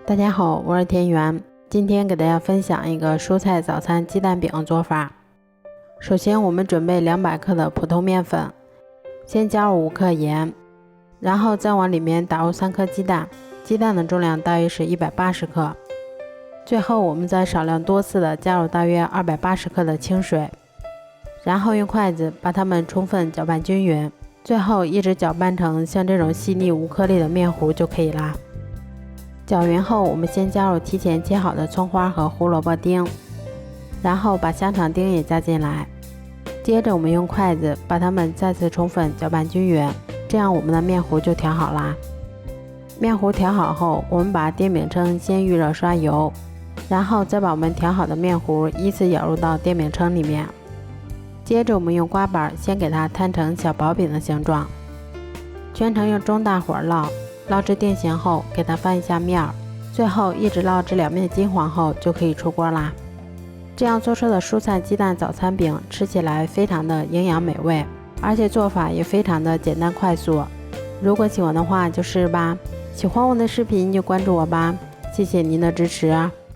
大家好，我是田园，今天给大家分享一个蔬菜早餐鸡蛋饼做法。首先我们准备200克的普通面粉，先加入5克盐，然后再往里面打入3颗鸡蛋，鸡蛋的重量大约是180克。最后我们再少量多次的加入大约280克的清水，然后用筷子把它们充分搅拌均匀，最后一直搅拌成像这种细腻无颗粒的面糊就可以啦。搅匀后，我们先加入提前切好的葱花和胡萝卜丁，然后把香肠丁也加进来。接着我们用筷子把它们再次充分搅拌均匀，这样我们的面糊就调好啦。面糊调好后，我们把电饼铛先预热刷油，然后再把我们调好的面糊依次舀入到电饼铛里面。接着我们用刮板先给它摊成小薄饼的形状，全程用中大火烙至定型后，给它翻一下面，最后一直烙至2面金黄后就可以出锅啦。这样做出的蔬菜鸡蛋早餐饼吃起来非常的营养美味，而且做法也非常的简单快速。如果喜欢的话就试试吧，喜欢我的视频就关注我吧，谢谢您的支持。